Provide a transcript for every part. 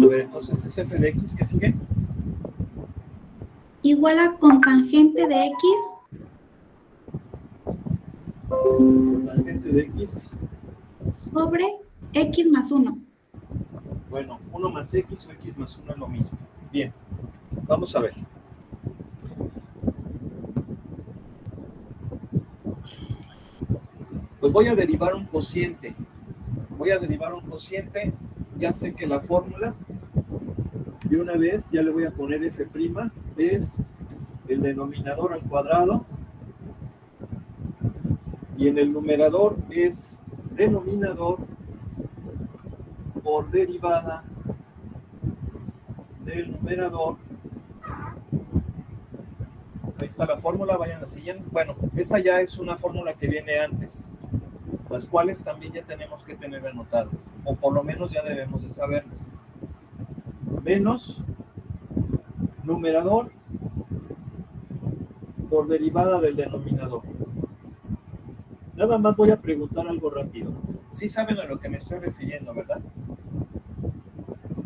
A ver, entonces es f de x, ¿qué sigue? Igual a cotangente de x Cotangente de x. sobre x más 1. Bueno, 1 más x o x más 1 es lo mismo. Bien, vamos a ver. Pues voy a derivar un cociente. Ya sé que la fórmula, de una vez, ya le voy a poner f', es el denominador al cuadrado, y en el numerador es denominador por derivada del numerador. Ahí está la fórmula, vayan a la siguiente. Bueno, esa ya es una fórmula que viene antes, las cuales también ya tenemos que tener anotadas, o por lo menos ya debemos de saberlas. Menos numerador por derivada del denominador. Nada más voy a preguntar algo rápido. Sí saben a lo que me estoy refiriendo, ¿verdad?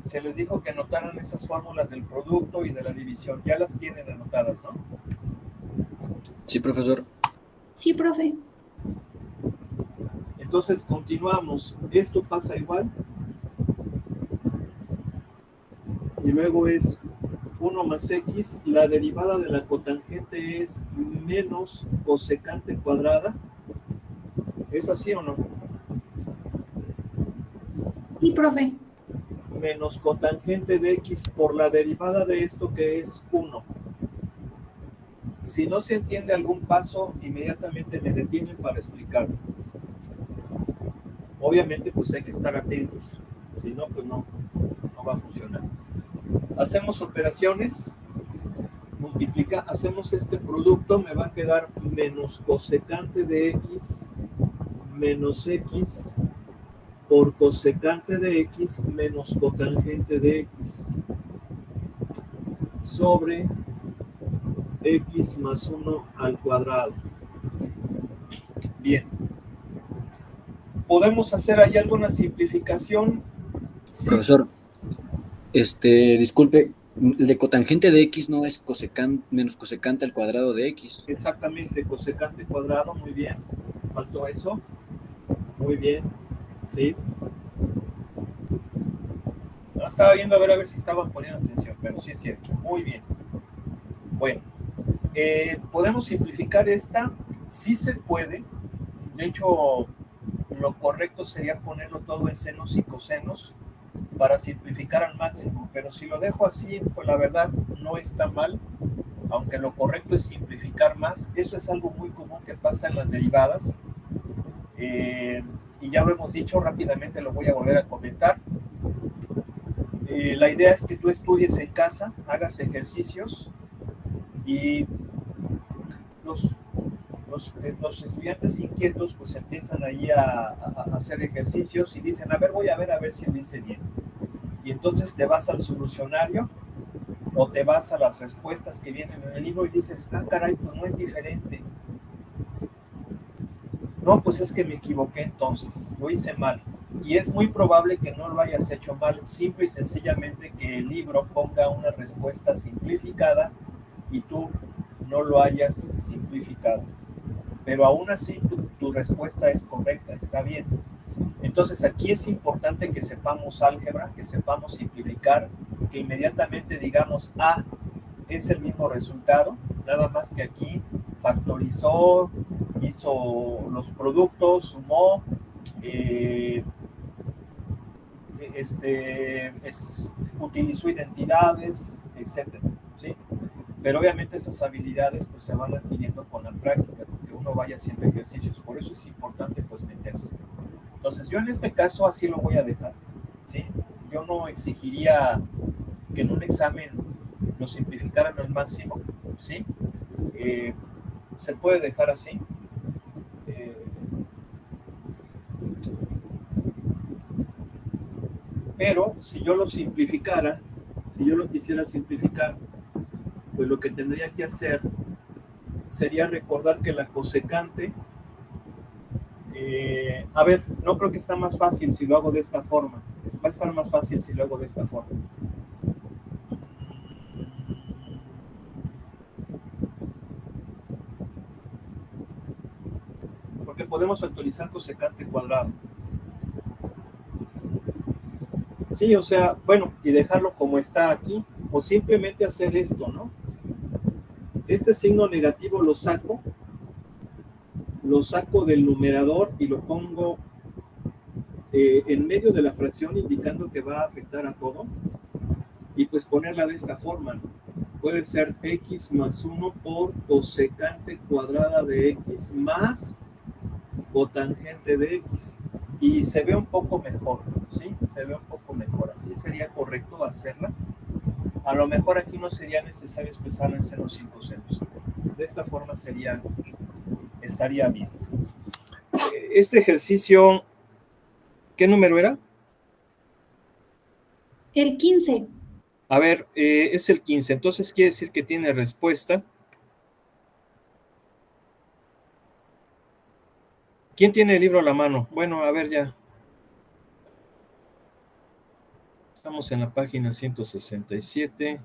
Se les dijo que anotaran esas fórmulas del producto y de la división. Ya las tienen anotadas, ¿no? Sí, profesor. Sí, profe. Entonces continuamos. Esto pasa igual. Y luego es 1 más x. La derivada de la cotangente es menos cosecante cuadrada. ¿Es así o no? Sí, profe. Menos cotangente de x por la derivada de esto, que es 1. Si no se entiende algún paso, inmediatamente me detienen para explicarlo. Obviamente, pues hay que estar atentos. Si no, pues no va a funcionar. Hacemos operaciones, hacemos este producto, me va a quedar menos cosecante de x menos x por cosecante de x menos cotangente de x sobre x más 1 al cuadrado. Bien. ¿Podemos hacer ahí alguna simplificación? Profesor, disculpe, el de cotangente de x no es menos cosecante al cuadrado de x. Exactamente, cosecante cuadrado, muy bien. Faltó eso. Muy bien, sí. Estaba viendo a ver si estaban poniendo atención, pero sí es cierto. Muy bien. Bueno, podemos simplificar esta. Sí se puede. De hecho, lo correcto sería ponerlo todo en senos y cosenos para simplificar al máximo. Pero si lo dejo así, pues la verdad no está mal. Aunque lo correcto es simplificar más. Eso es algo muy común que pasa en las derivadas. Y ya lo hemos dicho, rápidamente lo voy a volver a comentar. La idea es que tú estudies en casa, hagas ejercicios, y los estudiantes inquietos pues empiezan ahí a hacer ejercicios y dicen, a ver si lo hice bien. Y entonces te vas al solucionario o te vas a las respuestas que vienen en el libro y dices, caray, pues no es diferente. No, pues es que me equivoqué entonces, lo hice mal. Y es muy probable que no lo hayas hecho mal, simple y sencillamente que el libro ponga una respuesta simplificada y tú no lo hayas simplificado. Pero aún así tu respuesta es correcta, está bien. Entonces aquí es importante que sepamos álgebra, que sepamos simplificar, que inmediatamente digamos, es el mismo resultado, nada más que aquí factorizó, hizo los productos, sumó, utilizó identidades, etcétera, ¿sí? Pero obviamente esas habilidades pues se van adquiriendo con la práctica, porque uno vaya haciendo ejercicios, por eso es importante pues meterse. Entonces yo en este caso así lo voy a dejar, ¿sí? Yo no exigiría que en un examen lo simplificaran al máximo, ¿sí? Se puede dejar así. Pero si yo lo simplificara, si yo lo quisiera simplificar, pues lo que tendría que hacer sería recordar que la cosecante, no creo que está más fácil si lo hago de esta forma. Va a estar más fácil si lo hago de esta forma. Porque podemos actualizar cosecante cuadrado. Sí, o sea, bueno, y dejarlo como está aquí, o simplemente hacer esto, ¿no? Este signo negativo lo saco del numerador y lo pongo en medio de la fracción, indicando que va a afectar a todo, y pues ponerla de esta forma, ¿no? Puede ser x más 1 por cosecante cuadrada de x más cotangente de x, y se ve un poco mejor, ¿sí? Se ve un poco mejor, así sería correcto hacerla. A lo mejor aquí no sería necesario expresarla en senos y cosenos. De esta forma estaría bien. Este ejercicio, ¿qué número era? El 15. A ver, es el 15, entonces quiere decir que tiene respuesta. ¿Quién tiene el libro a la mano? Bueno, a ver ya. Estamos en la página 167.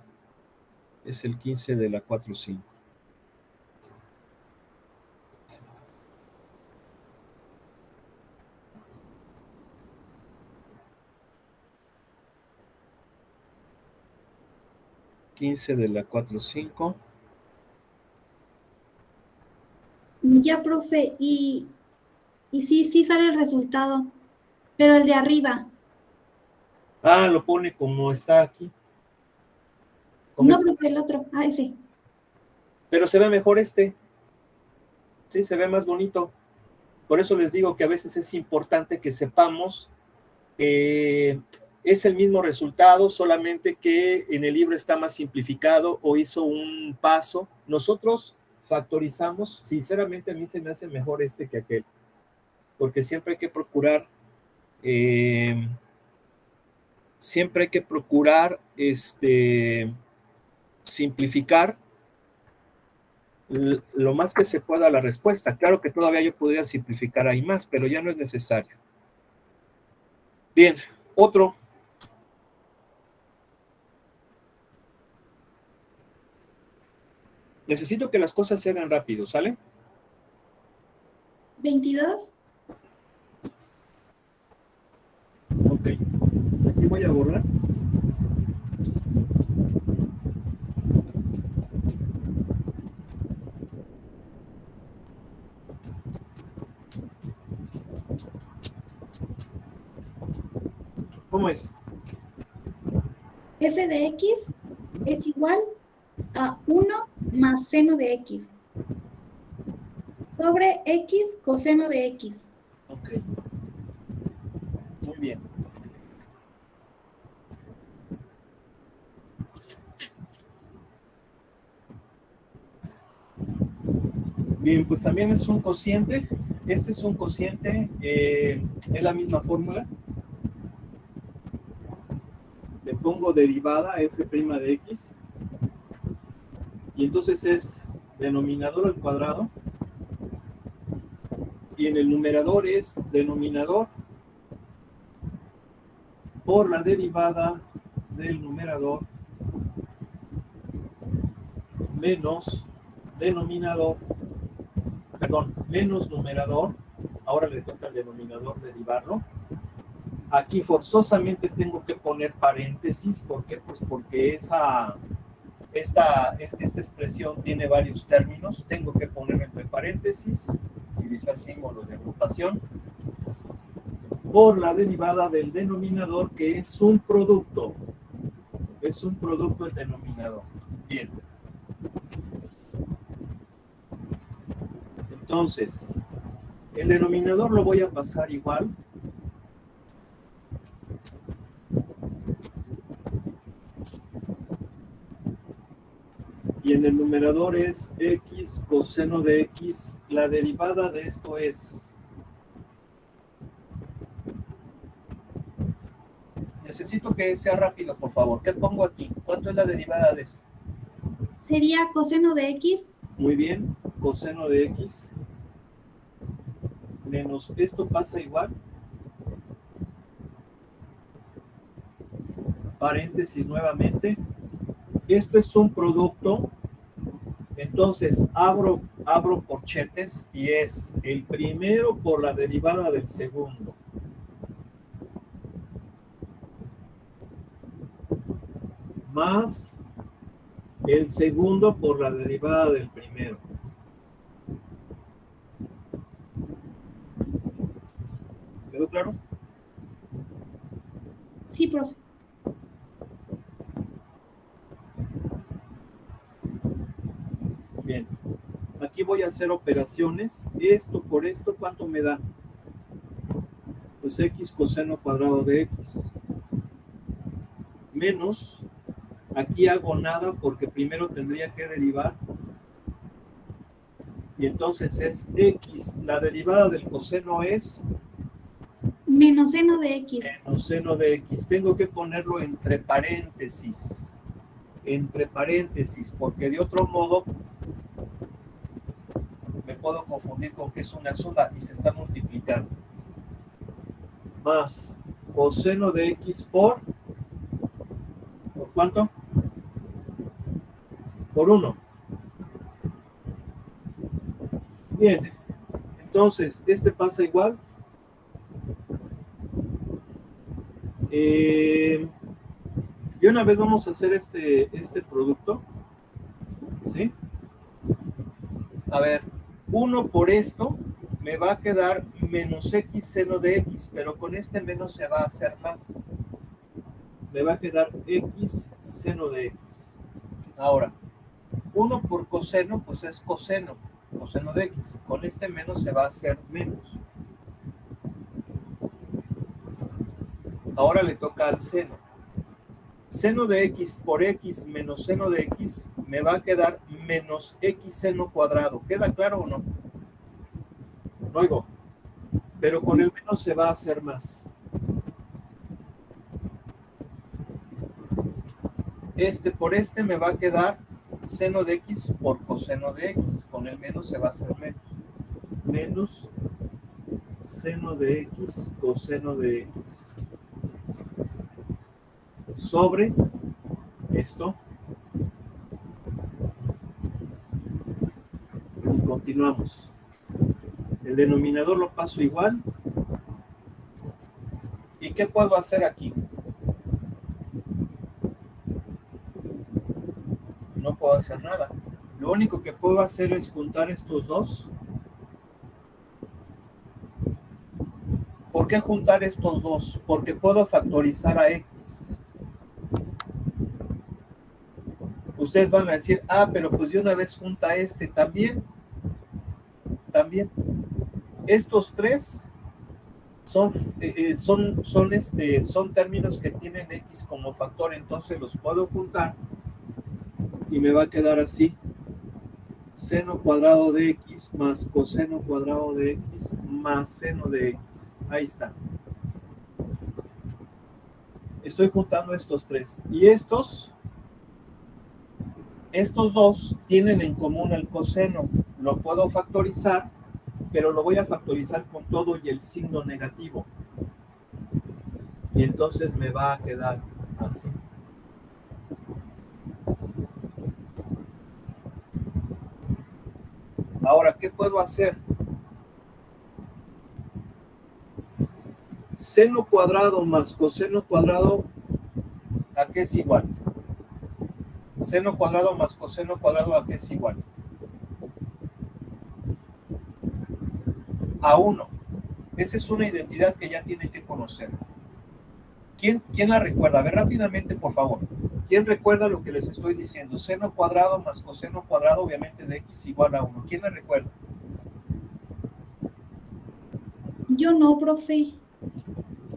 Es el 15 de la 4.5. De la 4.5. Ya, profe, y sí sale el resultado, pero el de arriba. Ah, lo pone como está aquí. No, profe, el otro. Ah, ese. Pero se ve mejor este. Sí, se ve más bonito. Por eso les digo que a veces es importante que sepamos es el mismo resultado, solamente que en el libro está más simplificado o hizo un paso. Nosotros factorizamos, sinceramente a mí se me hace mejor este que aquel, porque siempre hay que procurar simplificar lo más que se pueda la respuesta. Claro que todavía yo podría simplificar ahí más, pero ya no es necesario. Bien, otro. Necesito que las cosas se hagan rápido, ¿sale? 22. Ok. Aquí voy a borrar. ¿Cómo es? F de X es igual a 1 más seno de X sobre X coseno de X. Ok. Muy bien. Bien, pues también es un cociente. Este es un cociente, es la misma fórmula. Le pongo derivada f' de x. Y entonces es denominador al cuadrado. Y en el numerador es denominador por la derivada del numerador menos denominador, perdón, menos numerador. Ahora le toca al denominador derivarlo. Aquí forzosamente tengo que poner paréntesis. ¿Por qué? Pues porque esta expresión tiene varios términos. Tengo que poner entre paréntesis, utilizar símbolos de agrupación, por la derivada del denominador, que es un producto. Es un producto el denominador. Bien. Entonces, el denominador lo voy a pasar igual. Y en el numerador es x coseno de x. La derivada de esto es... Necesito que sea rápido, por favor. ¿Qué pongo aquí? ¿Cuánto es la derivada de esto? Sería coseno de X. Muy bien, coseno de x. Menos esto pasa igual. paréntesis nuevamente. Esto es un producto, entonces abro corchetes y es el primero por la derivada del segundo. Más el segundo por la derivada del primero. ¿Quedó claro? Sí, profe. Bien. Aquí voy a hacer operaciones. Esto por esto, ¿cuánto me da? Pues x coseno cuadrado de x. Menos, aquí hago nada porque primero tendría que derivar. Y entonces es x. La derivada del coseno es Menos seno de X. menos seno de x. Tengo que ponerlo entre paréntesis. Entre paréntesis, porque de otro modo me puedo confundir con que es una sola y se está multiplicando. Más coseno de x ¿por cuánto? Por 1. Bien, entonces, este pasa igual. Y una vez vamos a hacer este producto. ¿Sí? A ver, 1 por esto me va a quedar menos x seno de x, pero con este menos se va a hacer más. Me va a quedar x seno de x. Ahora, 1 por coseno, pues es coseno de x. Con este menos se va a hacer menos. Ahora le toca al seno. Seno de x por x menos seno de x me va a quedar menos x seno cuadrado. ¿Queda claro o no? No oigo. Pero con el menos se va a hacer más. Este por este me va a quedar seno de x por coseno de x. Con el menos se va a hacer menos. Menos seno de x coseno de x. Sobre esto. Y continuamos. El denominador lo paso igual. ¿Y qué puedo hacer aquí? No puedo hacer nada. Lo único que puedo hacer es juntar estos dos. ¿Por qué juntar estos dos? Porque puedo factorizar a x. Ustedes van a decir, pero pues de una vez junta este también. También. Estos tres son términos que tienen x como factor, entonces los puedo juntar y me va a quedar así. Seno cuadrado de x más coseno cuadrado de x más seno de x. Ahí está. Estoy juntando estos tres. Y estos dos tienen en común el coseno. Lo puedo factorizar, pero lo voy a factorizar con todo y el signo negativo. Y entonces me va a quedar así. Ahora, ¿qué puedo hacer? Seno cuadrado más coseno cuadrado, ¿a qué es igual? Seno cuadrado más coseno cuadrado, ¿a qué es igual? A 1. Esa es una identidad que ya tienen que conocer. ¿Quién la recuerda? A ver rápidamente, por favor. ¿Quién recuerda lo que les estoy diciendo? Seno cuadrado más coseno cuadrado, obviamente, de x igual a 1. ¿Quién la recuerda? Yo no, profe.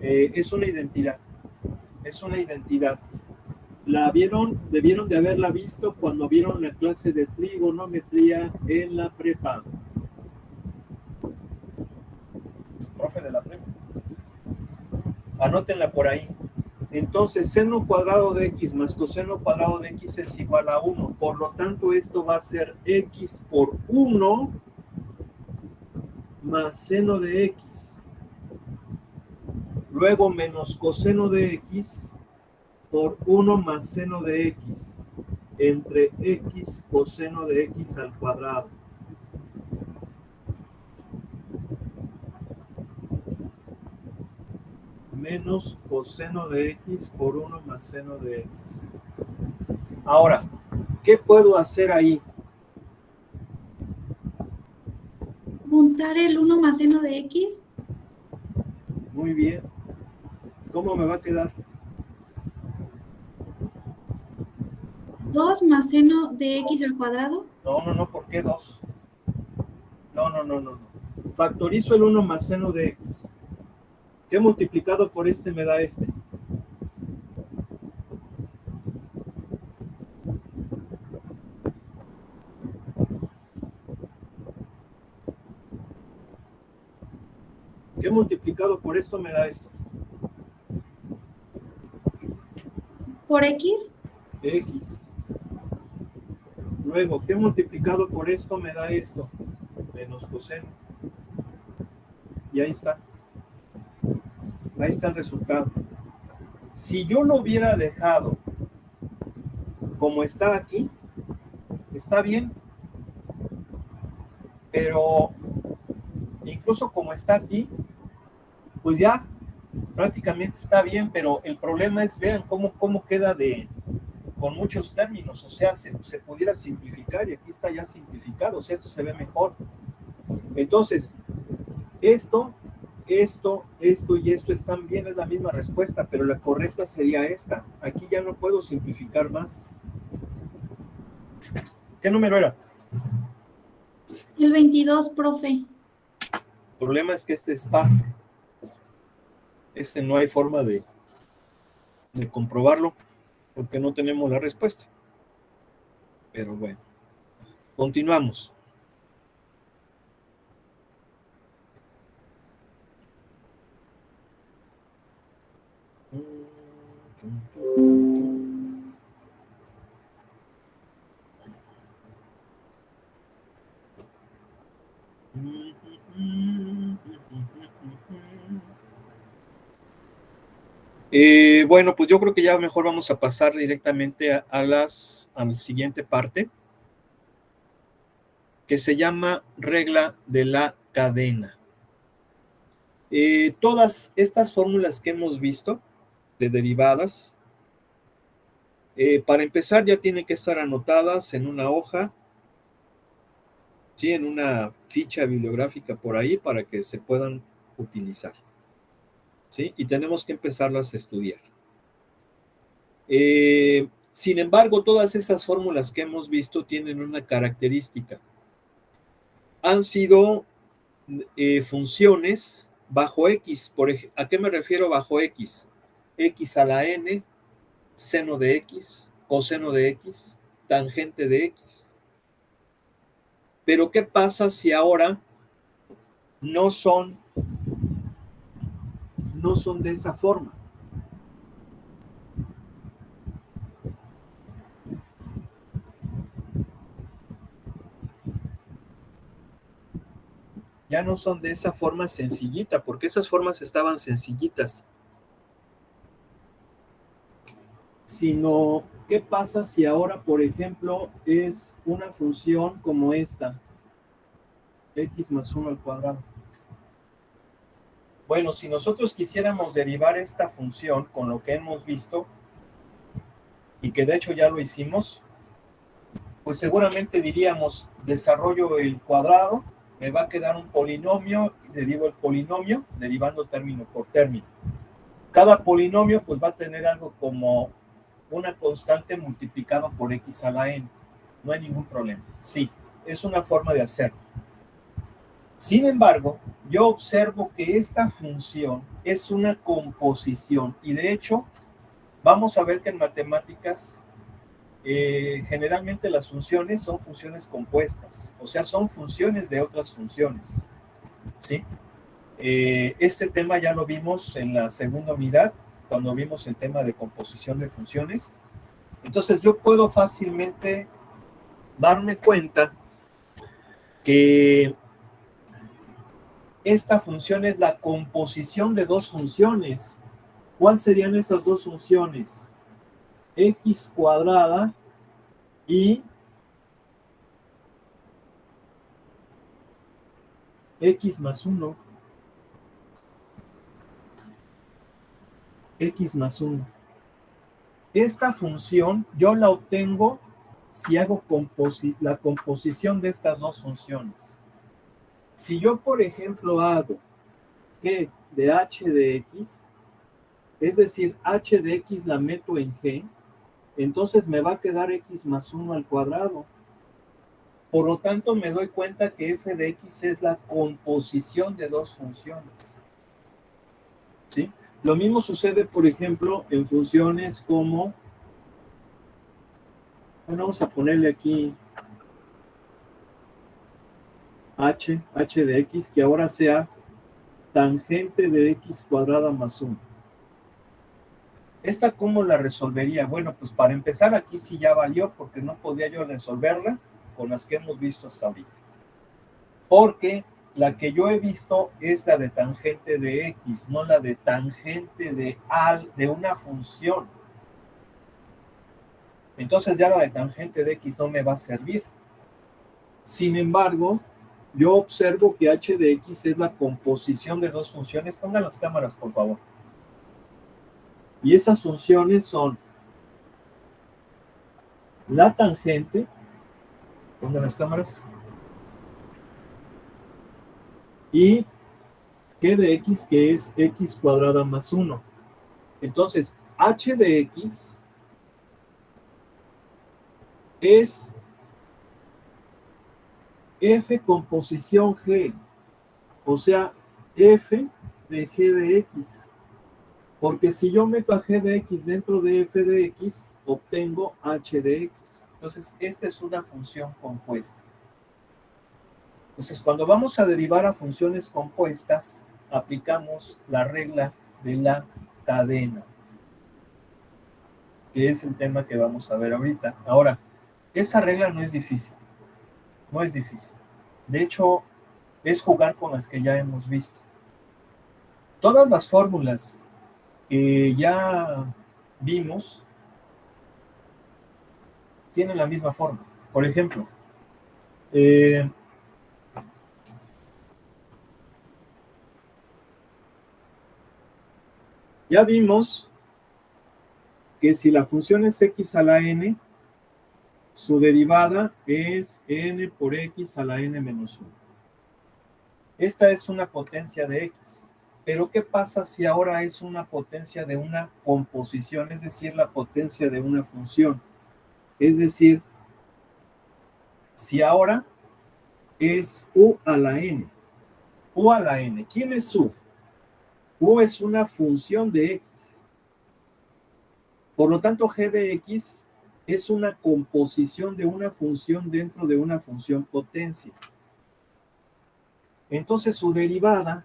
Es una identidad. Es una identidad. La debieron de haberla visto cuando vieron la clase de trigonometría en la prepa. Profe de la prepa. Anótenla por ahí. Entonces, seno cuadrado de x más coseno cuadrado de x es igual a 1. Por lo tanto, esto va a ser x por 1 más seno de x. Luego, menos coseno de x por 1 más seno de x entre x coseno de x al cuadrado. Menos coseno de x por 1 más seno de x. Ahora, ¿qué puedo hacer ahí? Juntar el 1 más seno de x. Muy bien. ¿Cómo me va a quedar? 2 más seno de x al cuadrado. No, ¿por qué 2? No. Factorizo el 1 más seno de x. ¿Qué multiplicado por este me da este? ¿Qué multiplicado por esto me da esto? ¿Por x? X. Luego, ¿qué multiplicado por esto me da esto? Menos coseno. Y ahí está. Ahí está el resultado. Si yo lo hubiera dejado como está aquí, está bien. Pero incluso como está aquí, pues ya prácticamente está bien, pero el problema es, vean cómo queda con muchos términos, o sea, se pudiera simplificar y aquí está ya simplificado, o sea, esto se ve mejor. Entonces, esto y esto están bien, es la misma respuesta, pero la correcta sería esta. Aquí ya no puedo simplificar más. ¿Qué número era? El 22, profe. El problema es que este es par. Este no hay forma de comprobarlo porque no tenemos la respuesta. Pero bueno, continuamos. Bueno, pues yo creo que ya mejor vamos a pasar directamente a la siguiente parte, que se llama regla de la cadena. Todas estas fórmulas que hemos visto de derivadas, para empezar ya tienen que estar anotadas en una hoja, ¿sí? En una ficha bibliográfica por ahí para que se puedan utilizar, ¿sí? Y tenemos que empezarlas a estudiar. Sin embargo, todas esas fórmulas que hemos visto tienen una característica. Han sido funciones bajo X. ¿A qué me refiero bajo X? X a la N, seno de X, coseno de X, tangente de X. Pero ¿qué pasa si ahora no son de esa forma? Ya no son de esa forma sencillita, porque esas formas estaban sencillitas. Sino, ¿qué pasa si ahora, por ejemplo, es una función como esta? X más 1 al cuadrado. Bueno, si nosotros quisiéramos derivar esta función con lo que hemos visto, y que de hecho ya lo hicimos, pues seguramente diríamos, desarrollo el cuadrado, me va a quedar un polinomio, y derivo el polinomio, derivando término por término. Cada polinomio pues va a tener algo como una constante multiplicado por x a la n. No hay ningún problema. Sí, es una forma de hacerlo. Sin embargo, yo observo que esta función es una composición y de hecho vamos a ver que en matemáticas generalmente las funciones son funciones compuestas, o sea, son funciones de otras funciones, ¿sí? Este tema ya lo vimos en la segunda unidad, cuando vimos el tema de composición de funciones. Entonces yo puedo fácilmente darme cuenta que esta función es la composición de dos funciones. ¿Cuáles serían esas dos funciones? x cuadrada y x más 1. X más 1. Esta función yo la obtengo si hago la composición de estas dos funciones. Si yo, por ejemplo, hago g de h de x, es decir, h de x la meto en g, entonces me va a quedar x más 1 al cuadrado. Por lo tanto, me doy cuenta que f de x es la composición de dos funciones. ¿Sí? Lo mismo sucede, por ejemplo, en funciones como, bueno, vamos a ponerle aquí h de x, que ahora sea tangente de x cuadrada más 1. ¿Esta cómo la resolvería? Bueno, pues para empezar aquí sí ya valió, porque no podía yo resolverla con las que hemos visto hasta ahorita. Porque la que yo he visto es la de tangente de x, no la de tangente de una función. Entonces ya la de tangente de x no me va a servir. Sin embargo, yo observo que h de x es la composición de dos funciones. Pongan las cámaras, por favor. Y esas funciones son la tangente, pongan las cámaras, y g de x, que es x cuadrada más 1. Entonces, h de x es f composición g, o sea, f de g de x. Porque si yo meto a g de x dentro de f de x, obtengo h de x. Entonces, esta es una función compuesta. Entonces, cuando vamos a derivar a funciones compuestas, aplicamos la regla de la cadena, que es el tema que vamos a ver ahorita. Ahora, esa regla no es difícil. No es difícil. De hecho, es jugar con las que ya hemos visto. Todas las fórmulas que ya vimos tienen la misma forma. Por ejemplo, ya vimos que si la función es x a la n, su derivada es n por x a la n menos 1. Esta es una potencia de x. Pero ¿qué pasa si ahora es una potencia de una composición, es decir, la potencia de una función? Es decir, si ahora es u a la n. U a la n. ¿Quién es u? U es una función de x. Por lo tanto, g de x es una composición de una función dentro de una función potencia. Entonces, su derivada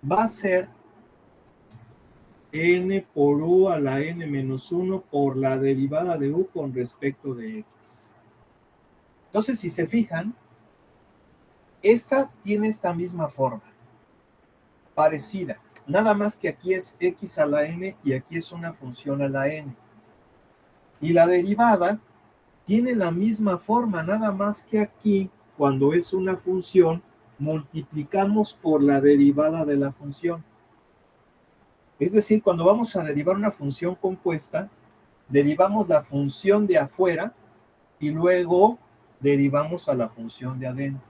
va a ser n por u a la n menos 1 por la derivada de u con respecto de x. Entonces, si se fijan, esta tiene esta misma forma, parecida, nada más que aquí es x a la n y aquí es una función a la n. Y la derivada tiene la misma forma, nada más que aquí, cuando es una función, multiplicamos por la derivada de la función. Es decir, cuando vamos a derivar una función compuesta, derivamos la función de afuera y luego derivamos a la función de adentro.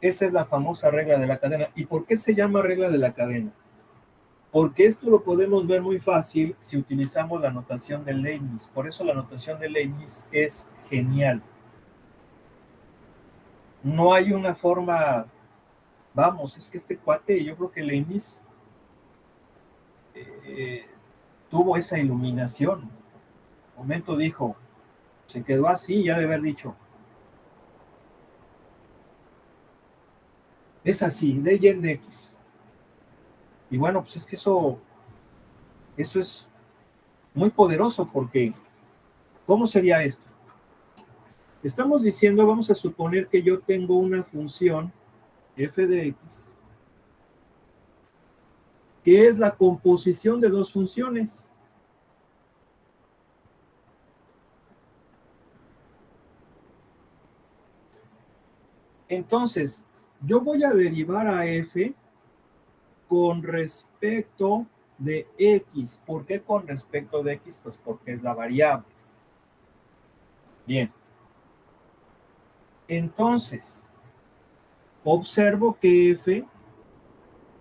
Esa es la famosa regla de la cadena. ¿Y por qué se llama regla de la cadena? Porque esto lo podemos ver muy fácil si utilizamos la notación de Leibniz. Por eso la notación de Leibniz es genial. No hay una forma, vamos, es que este cuate, yo creo que Leibniz tuvo esa iluminación. Un momento dijo, se quedó así, ya de haber dicho, es así, ley de x. Y bueno, pues es que eso es muy poderoso, porque ¿cómo sería esto? Estamos diciendo, vamos a suponer que yo tengo una función f de x que es la composición de dos funciones. Entonces, yo voy a derivar a f con respecto de x. ¿Por qué con respecto de x? Pues porque es la variable. Bien. Entonces, observo que f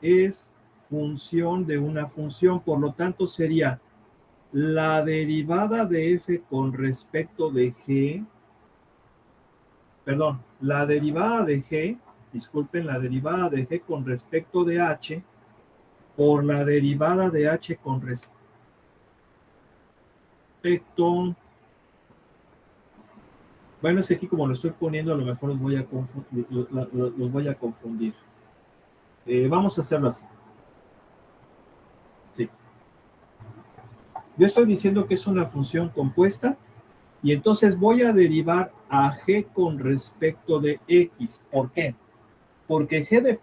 es función de una función, por lo tanto sería la derivada de f con respecto de g, perdón, la derivada de g, disculpen, la derivada de g con respecto de h por la derivada de h con respecto, bueno, es que aquí como lo estoy poniendo, a lo mejor los voy a confundir. Vamos a hacerlo así. Sí. Yo estoy diciendo que es una función compuesta y entonces voy a derivar a g con respecto de x. ¿Por qué? Porque g de,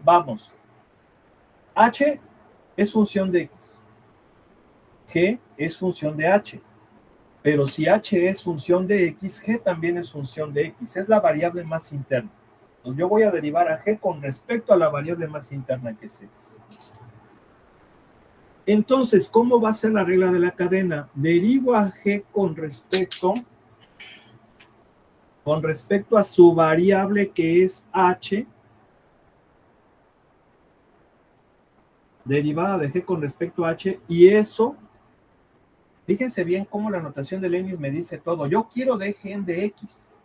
vamos, h es función de x. G es función de h. Pero si h es función de x, g también es función de x. Es la variable más interna. Entonces yo voy a derivar a g con respecto a la variable más interna que es x. Entonces, ¿cómo va a ser la regla de la cadena? Derivo a g con respecto a su variable que es h, derivada de g con respecto a h, y eso, fíjense bien cómo la notación de Leibniz me dice todo. Yo quiero d gen de x,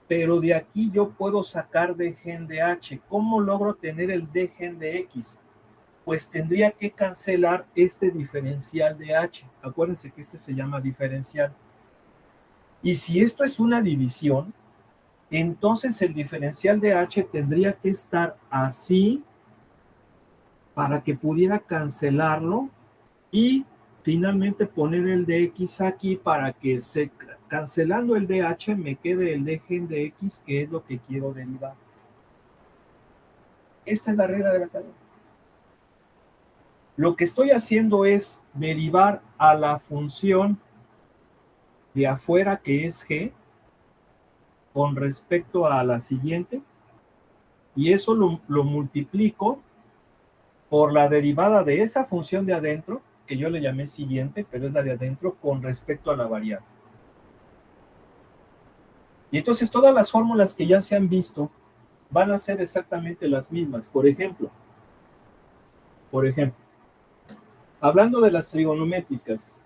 pero de aquí yo puedo sacar d gen de h. ¿Cómo logro tener el d gen de x? Pues tendría que cancelar este diferencial de h. Acuérdense que este se llama diferencial. Y si esto es una división, entonces el diferencial de h tendría que estar así para que pudiera cancelarlo y finalmente poner el de x aquí para que cancelando el de h me quede el de gen de x, que es lo que quiero derivar. Esta es la regla de la cadena. Lo que estoy haciendo es derivar a la función de afuera, que es g, con respecto a la siguiente, y eso lo multiplico por la derivada de esa función de adentro, que yo le llamé siguiente, pero es la de adentro, con respecto a la variable. Y entonces todas las fórmulas que ya se han visto van a ser exactamente las mismas. Por ejemplo, hablando de las trigonométricas,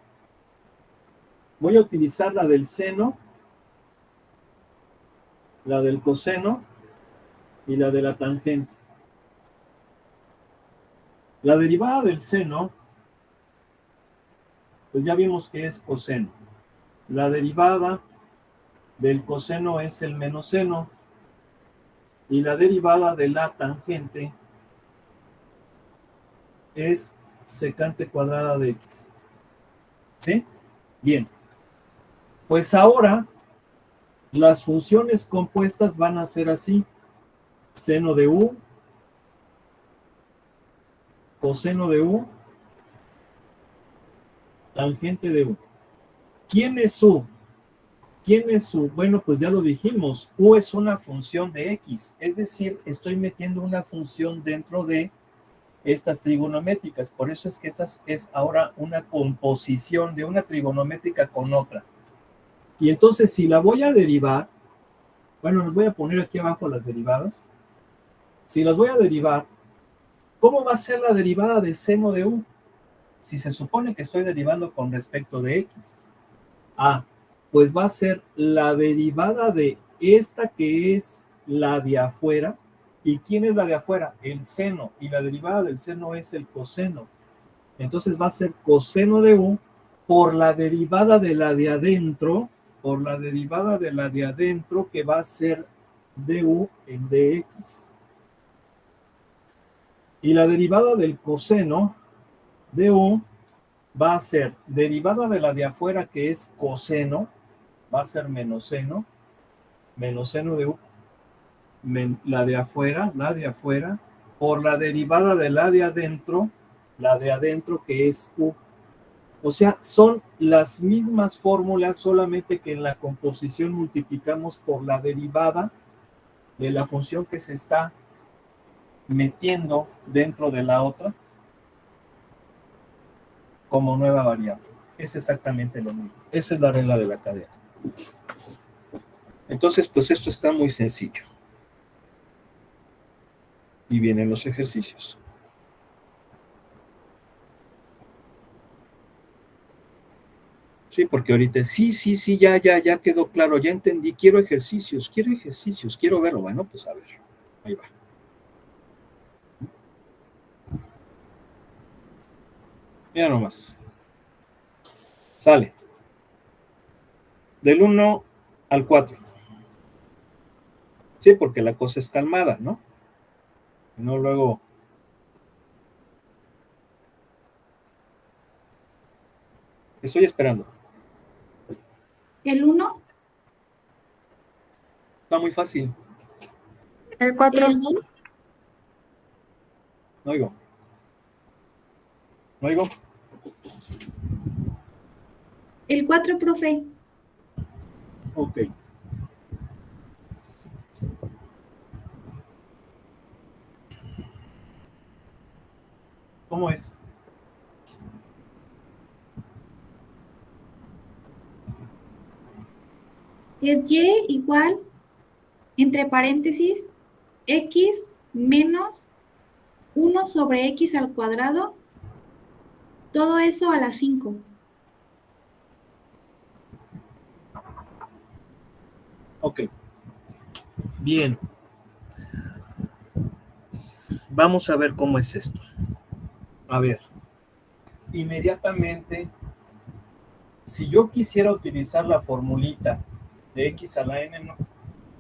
voy a utilizar la del seno, la del coseno y la de la tangente. La derivada del seno, pues ya vimos que es coseno. La derivada del coseno es el menos seno. Y la derivada de la tangente es secante cuadrada de x. ¿Sí? Bien. Pues ahora las funciones compuestas van a ser así. Seno de u, coseno de u, tangente de u. ¿Quién es u? ¿Quién es u? Bueno, pues ya lo dijimos. U es una función de x. Es decir, estoy metiendo una función dentro de estas trigonométricas. Por eso es que esta es ahora una composición de una trigonométrica con otra. Y entonces, si la voy a derivar, bueno, les voy a poner aquí abajo las derivadas. Si las voy a derivar, ¿cómo va a ser la derivada de seno de u? Si se supone que estoy derivando con respecto de x. Pues va a ser la derivada de esta que es la de afuera. ¿Y quién es la de afuera? El seno. Y la derivada del seno es el coseno. Entonces va a ser coseno de u por la derivada de la de adentro, que va a ser du en dx. Y la derivada del coseno de u va a ser derivada de la de afuera, que es coseno, va a ser menos seno de u, la de afuera, por la derivada de la de adentro que es u. O sea, son las mismas fórmulas, solamente que en la composición multiplicamos por la derivada de la función que se está metiendo dentro de la otra como nueva variable. Es exactamente lo mismo. Esa es la regla de la cadena. Entonces, pues esto está muy sencillo. Y vienen los ejercicios. Sí, porque ahorita, sí, ya quedó claro, ya entendí, quiero ejercicios, quiero verlo. Bueno, pues a ver, ahí va. Mira nomás. Sale. Del 1 al 4. Sí, porque la cosa es calmada, ¿no? No luego. Estoy esperando. El 1, Está muy fácil. El 4. el 2, No oigo. No oigo. el 4, profe. Ok. ¿Cómo es? Es y igual, entre paréntesis, x menos 1 sobre x al cuadrado, todo eso a la 5. Ok. Bien. Vamos a ver cómo es esto. A ver. Inmediatamente, si yo quisiera utilizar la formulita de x a la n,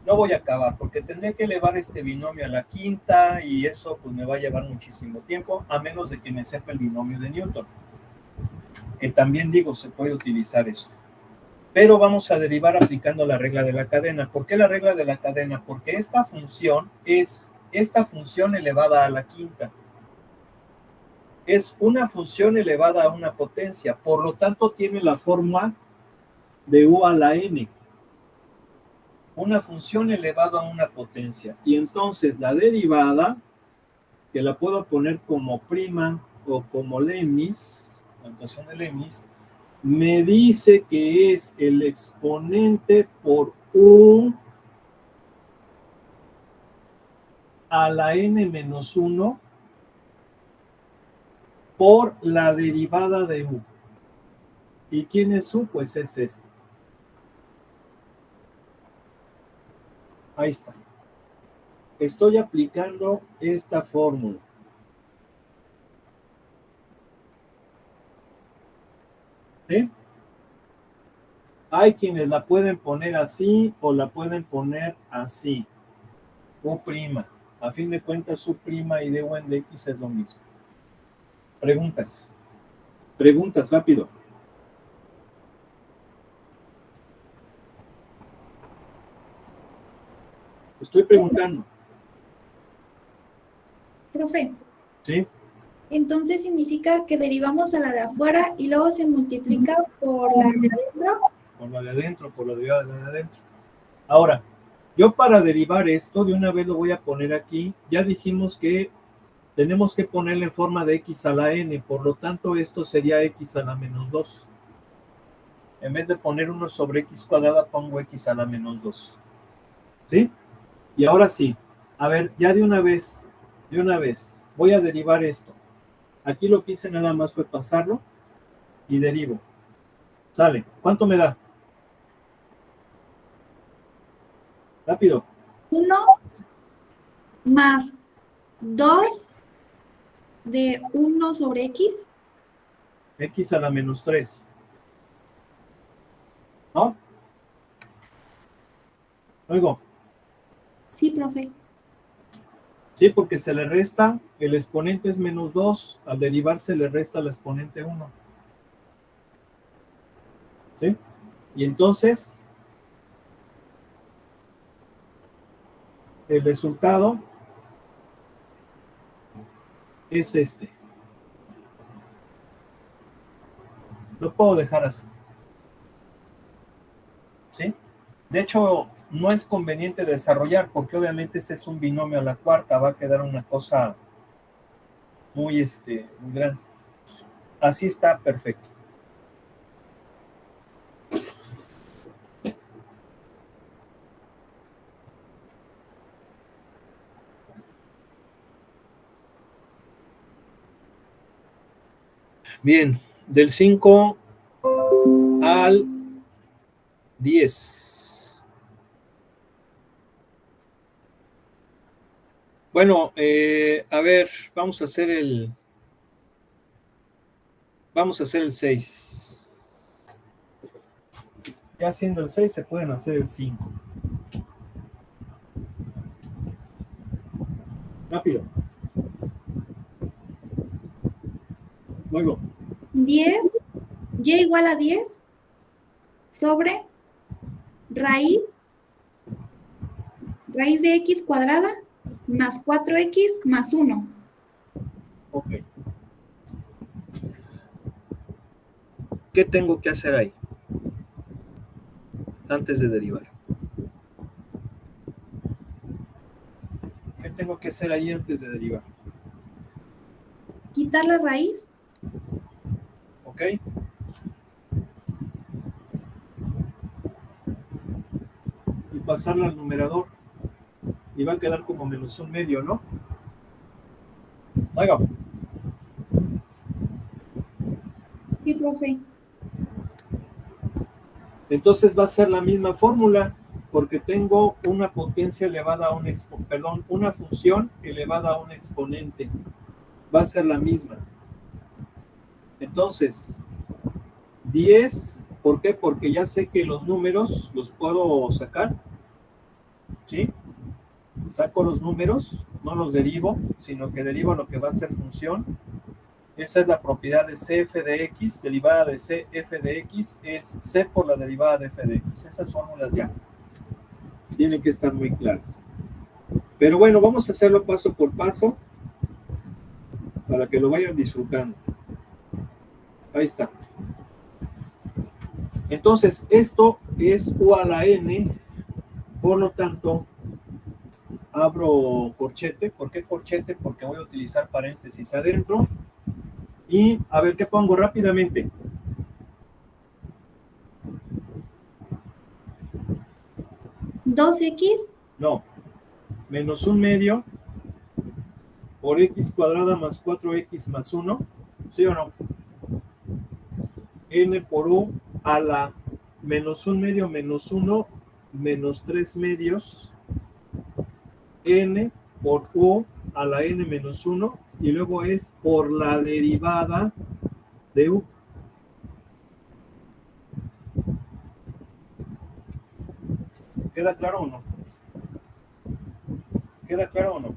no voy a acabar, porque tendría que elevar este binomio a la quinta y eso pues me va a llevar muchísimo tiempo, a menos de que me sepa el binomio de Newton, que también digo, se puede utilizar eso. Pero vamos a derivar aplicando la regla de la cadena. ¿Por qué la regla de la cadena? Porque esta función es esta función elevada a la quinta. Es una función elevada a una potencia, por lo tanto tiene la forma de u a la n. Una función elevada a una potencia. Y entonces la derivada, que la puedo poner como prima o como Leibniz, la notación de Leibniz, me dice que es el exponente por u a la n menos 1 por la derivada de u. ¿Y quién es u? Pues es este. Ahí está. Estoy aplicando esta fórmula. ¿Sí? Hay quienes la pueden poner así o la pueden poner así. U'. A fin de cuentas, U' y de U en de X es lo mismo. Preguntas. Preguntas, rápido. Estoy preguntando. Profe, ¿Sí? entonces significa que derivamos a la de afuera y luego se multiplica por la de adentro. Por la de adentro, por la derivada de la de adentro. Ahora, yo para derivar esto, de una vez lo voy a poner aquí. Ya dijimos que tenemos que ponerle en forma de x a la n, por lo tanto esto sería x a la menos 2. En vez de poner 1 sobre x cuadrada, pongo x a la menos 2. ¿Sí? Y ahora sí, a ver, ya de una vez, voy a derivar esto. Aquí lo que hice nada más fue pasarlo y derivo. Sale, ¿cuánto me da? Rápido. 1 más 2 de 1 sobre x. X a la menos 3. ¿No? Luego. Sí, profe. Sí, porque se le resta, el exponente es menos 2, al derivar se le resta el exponente 1. ¿Sí? Y entonces, el resultado es este. Lo puedo dejar así. ¿Sí? De hecho, no es conveniente desarrollar porque obviamente este es un binomio a la cuarta, va a quedar una cosa muy, muy grande. Así está perfecto. Bien, del 5 al 10. Bueno, a ver, vamos a hacer el 6. Ya haciendo el 6 se pueden hacer el 5. Rápido. Luego. 10, y igual a 10, sobre raíz de x cuadrada más 4x más 1. Ok. ¿Qué tengo que hacer ahí? Antes de derivar. ¿Qué tengo que hacer ahí antes de derivar? Quitar la raíz. ¿Ok? Y pasarla al numerador. Y va a quedar como menos un medio, ¿no? Oiga. Sí, profe. Entonces va a ser la misma fórmula, porque tengo una potencia elevada a un una función elevada a un exponente. Va a ser la misma. Entonces, 10, ¿por qué? Porque ya sé que los números los puedo sacar. ¿Sí? Saco los números, no los derivo, sino que derivo lo que va a ser función. Esa es la propiedad de CF de X, derivada de CF de X es C por la derivada de F de X. Esas fórmulas ya tienen que estar muy claras. Pero bueno, vamos a hacerlo paso por paso para que lo vayan disfrutando. Ahí está. Entonces, esto es U a la N, por lo tanto, abro corchete. ¿Por qué corchete? Porque voy a utilizar paréntesis adentro. Y a ver qué pongo rápidamente. ¿2x? No, menos un medio por x cuadrada más 4x más 1, ¿sí o no? N por u a la menos un medio menos 1 menos 3 medios, n por u a la n menos 1, y luego es por la derivada de u. ¿Queda claro o no? ¿Queda claro o no?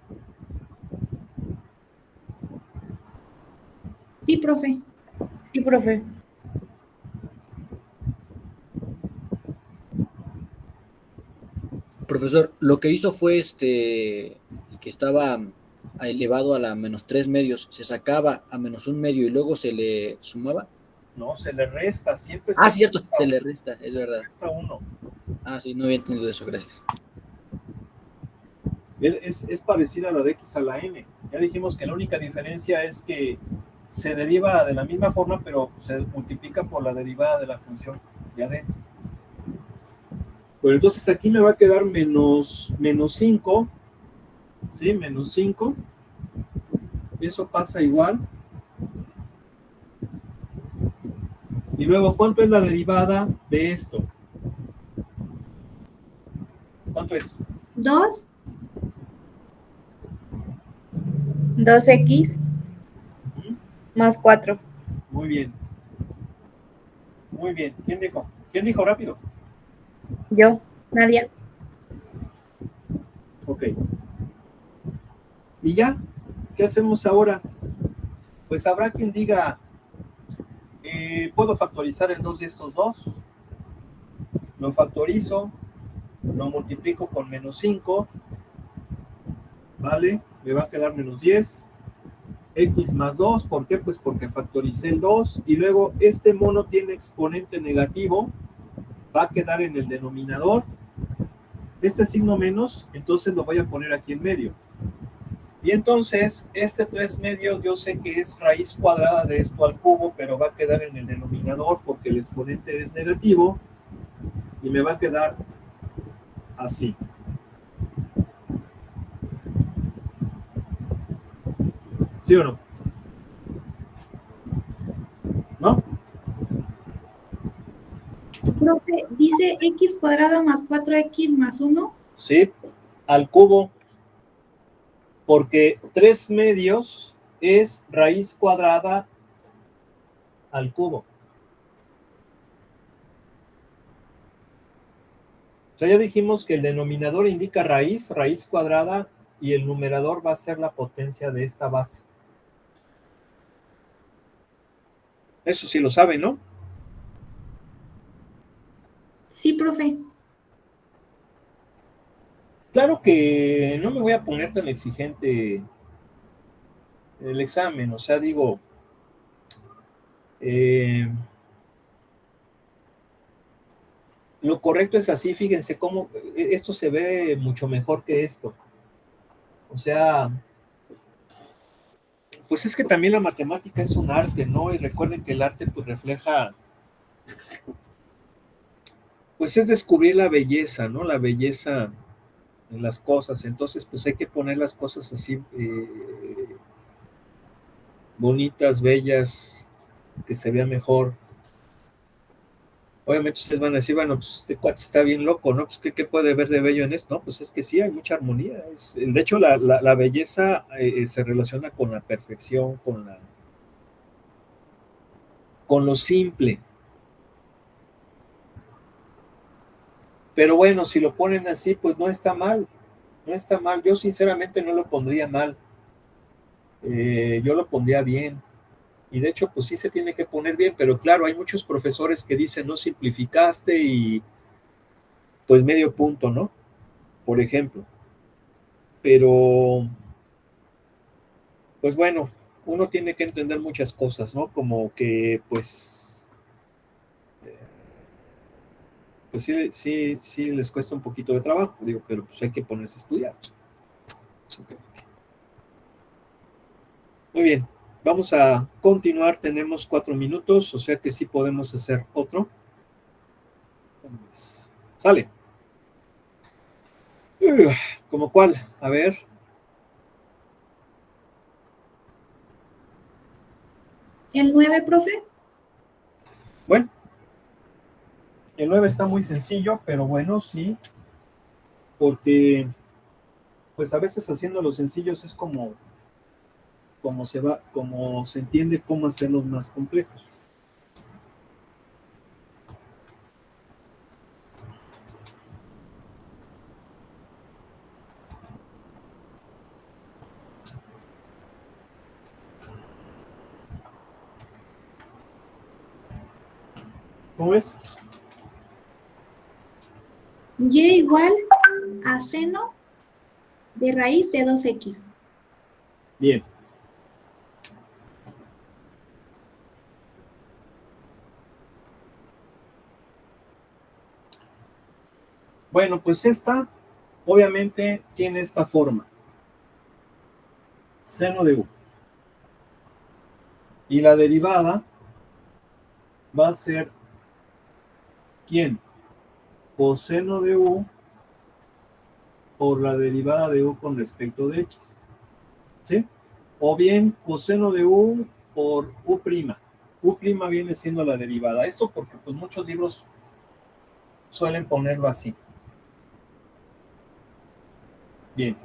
Sí, profe. Sí, profe. Profesor, lo que hizo fue el que estaba elevado a la menos 3 medios, se sacaba a menos un medio y luego se le sumaba. No, se le resta, siempre Ah, se cierto, se le resta, es verdad. resta 1. Ah, sí, no había entendido eso, gracias. Es parecida a la de x a la n. Ya dijimos que la única diferencia es que se deriva de la misma forma, pero se multiplica por la derivada de la función de adentro. Bueno, entonces aquí me va a quedar menos 5, ¿sí? Menos 5. Eso pasa igual. Y luego, ¿cuánto es la derivada de esto? ¿Cuánto es? 2. 2x más 4. Muy bien. Muy bien. ¿Quién dijo? ¿Quién dijo rápido? Yo, Nadia. Ok. ¿Y ya? ¿Qué hacemos ahora? Pues habrá quien diga, ¿puedo factorizar el 2 de estos dos? Lo factorizo, lo multiplico con menos 5, ¿vale? Me va a quedar menos 10. x más 2, ¿por qué? Pues porque factoricé el 2, y luego este mono tiene exponente negativo, va a quedar en el denominador, este signo menos, entonces lo voy a poner aquí en medio. Y entonces, este 3 medios yo sé que es raíz cuadrada de esto al cubo, pero va a quedar en el denominador porque el exponente es negativo, y me va a quedar así. ¿Sí o no? ¿No? Profe, dice x cuadrado más 4x más 1. Sí, al cubo, porque 3 medios es raíz cuadrada al cubo. O sea, ya dijimos que el denominador indica raíz cuadrada, y el numerador va a ser la potencia de esta base. Eso sí lo saben, ¿no? Sí, profe. Claro que no me voy a poner tan exigente el examen, o sea, digo, lo correcto es así, fíjense cómo esto se ve mucho mejor que esto. O sea, pues es que también la matemática es un arte, ¿no? Y recuerden que el arte pues refleja, pues es descubrir la belleza, ¿no? La belleza en las cosas. Entonces, pues hay que poner las cosas así, bonitas, bellas, que se vea mejor. Obviamente ustedes van a decir, bueno, pues este cuate está bien loco, ¿no? Pues ¿qué puede ver de bello en esto? No, pues es que sí, hay mucha armonía. De hecho, la belleza se relaciona con la perfección, con lo simple. Pero bueno, si lo ponen así, pues no está mal. No está mal. Yo sinceramente no lo pondría mal. Yo lo pondría bien. Y de hecho, pues sí se tiene que poner bien, pero claro, hay muchos profesores que dicen, no simplificaste y pues medio punto, ¿no? Por ejemplo. Pero, pues bueno, uno tiene que entender muchas cosas, ¿no? Como que, pues sí les cuesta un poquito de trabajo, digo, pero pues hay que ponerse a estudiar. Okay. Muy bien, vamos a continuar, tenemos 4 minutos, o sea que sí podemos hacer otro. Sale. ¿Cómo cuál? A ver. ¿El 9, profe? Bueno, el 9 está muy sencillo, pero bueno, sí, porque pues a veces haciendo los sencillos es como se entiende cómo hacerlos más complejos. ¿Cómo ves? Y igual a seno de raíz de 2x. Bien. Bueno, pues esta obviamente tiene esta forma. Seno de u. Y la derivada va a ser ¿quién? Coseno de u por la derivada de u con respecto de x. ¿Sí? O bien coseno de u por u'. U' viene siendo la derivada. Esto porque pues muchos libros suelen ponerlo así. Bien.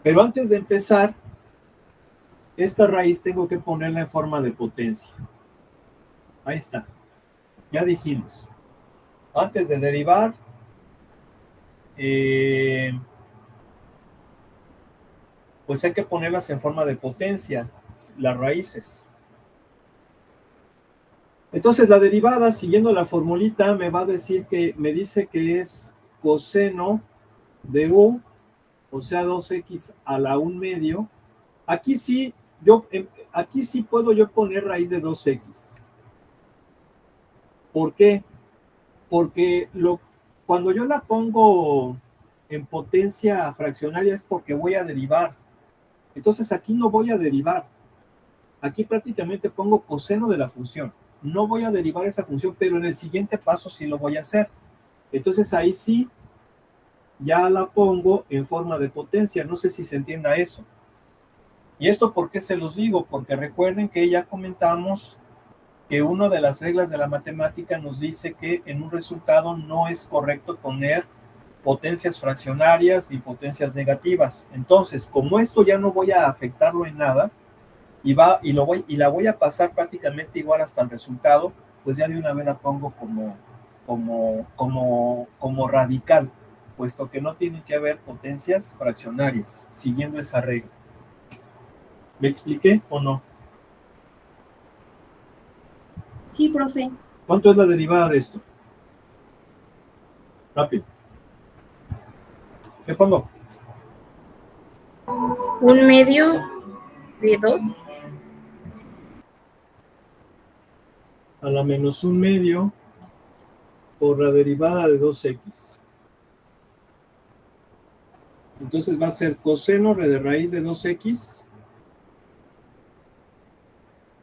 Pero antes de empezar, esta raíz tengo que ponerla en forma de potencia. Ahí está. Ya dijimos. Antes de derivar, pues hay que ponerlas en forma de potencia, las raíces. Entonces la derivada, siguiendo la formulita, me dice que es coseno de u, o sea 2x a la 1 medio. Aquí sí aquí sí puedo yo poner raíz de 2x. ¿Por qué? Porque cuando yo la pongo en potencia fraccionaria es porque voy a derivar. Entonces aquí no voy a derivar. Aquí prácticamente pongo coseno de la función. No voy a derivar esa función, pero en el siguiente paso sí lo voy a hacer. Entonces ahí sí ya la pongo en forma de potencia. No sé si se entienda eso. ¿Y esto por qué se los digo? Porque recuerden que ya comentamos que una de las reglas de la matemática nos dice que en un resultado no es correcto poner potencias fraccionarias ni potencias negativas. Entonces, como esto ya no voy a afectarlo en nada y la voy a pasar prácticamente igual hasta el resultado, pues ya de una vez la pongo como radical, puesto que no tiene que haber potencias fraccionarias, siguiendo esa regla. ¿Me expliqué o no? Sí, profe. ¿Cuánto es la derivada de esto? Rápido. ¿Qué pongo? 1/2 de 2. A la menos 1/2 por la derivada de 2x. Entonces va a ser coseno de raíz de 2x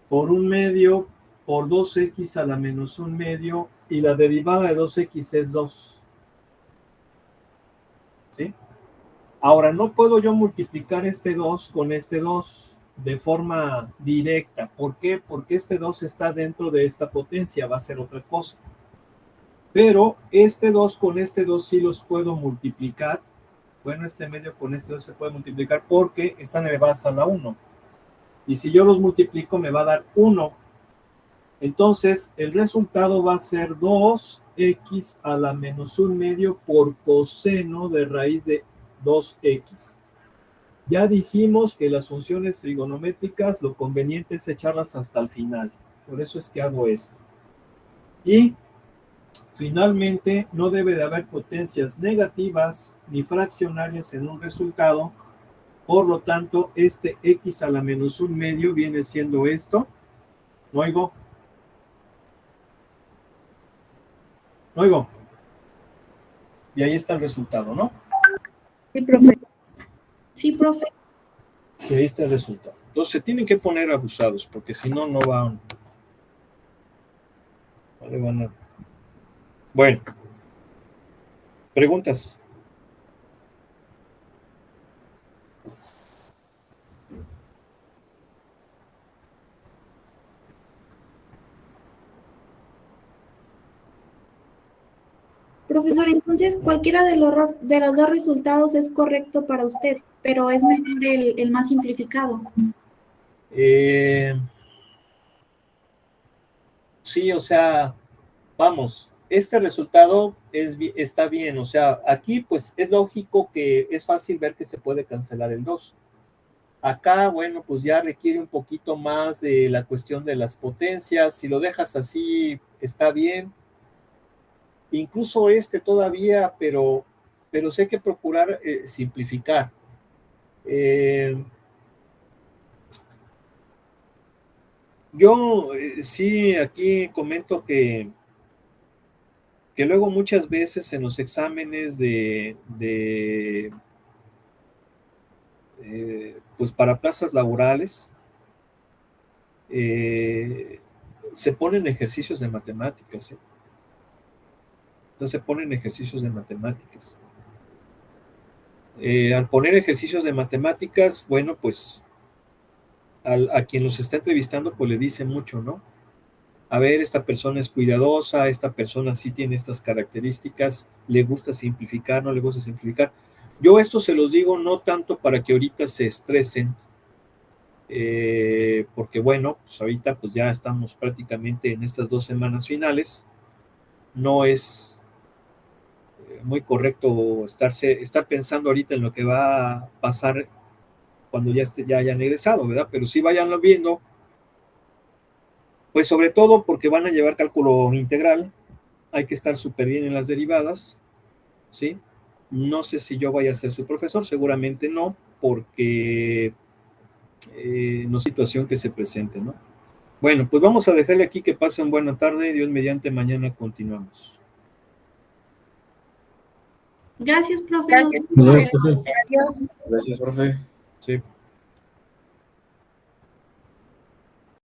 por 1/2 por 2x a la menos 1/2, y la derivada de 2x es 2. ¿Sí? Ahora, no puedo yo multiplicar este 2 con este 2 de forma directa. ¿Por qué? Porque este 2 está dentro de esta potencia, va a ser otra cosa. Pero este 2 con este 2 sí los puedo multiplicar. Bueno, este medio con este 2 se puede multiplicar porque están elevadas a la 1. Y si yo los multiplico me va a dar 1. Entonces, el resultado va a ser 2x a la menos 1/2 por coseno de raíz de 2x. Ya dijimos que las funciones trigonométricas lo conveniente es echarlas hasta el final. Por eso es que hago esto. Y finalmente no debe de haber potencias negativas ni fraccionarias en un resultado. Por lo tanto, este x a la menos 1/2 viene siendo esto. ¿No oigo? ¿No oigo? Y ahí está el resultado, ¿no? Sí, profe. Sí, profe. Y ahí está el resultado. Entonces se tienen que poner abusados, porque si no, no van. No le van a... Bueno. ¿Preguntas? Profesor, entonces cualquiera de los dos resultados es correcto para usted, pero es mejor el más simplificado. Sí, o sea, vamos, este resultado está bien, o sea, aquí pues es lógico que es fácil ver que se puede cancelar el 2. Acá, bueno, pues ya requiere un poquito más de la cuestión de las potencias. Si lo dejas así, está bien. Incluso este todavía, pero sí hay que procurar simplificar. Yo sí aquí comento que luego muchas veces en los exámenes pues para plazas laborales se ponen ejercicios de matemáticas. Entonces se ponen ejercicios de matemáticas. Al poner ejercicios de matemáticas, bueno, pues a quien los está entrevistando, pues le dice mucho, ¿no? A ver, esta persona es cuidadosa, esta persona sí tiene estas características, le gusta simplificar, no le gusta simplificar. Yo esto se los digo no tanto para que ahorita se estresen, porque bueno, pues ahorita pues ya estamos prácticamente en estas 2 semanas finales, no es muy correcto estar pensando ahorita en lo que va a pasar cuando ya hayan egresado, ¿verdad? Pero sí vayanlo viendo, pues sobre todo porque van a llevar cálculo integral, hay que estar súper bien en las derivadas, ¿sí? No sé si yo vaya a ser su profesor, seguramente no, porque no situación que se presente, ¿no? Bueno, pues vamos a dejarle aquí que pasen buena tarde. Dios mediante, mañana continuamos. Gracias, profe. Gracias, Nos vemos. profe. Gracias. Gracias, profe. Sí.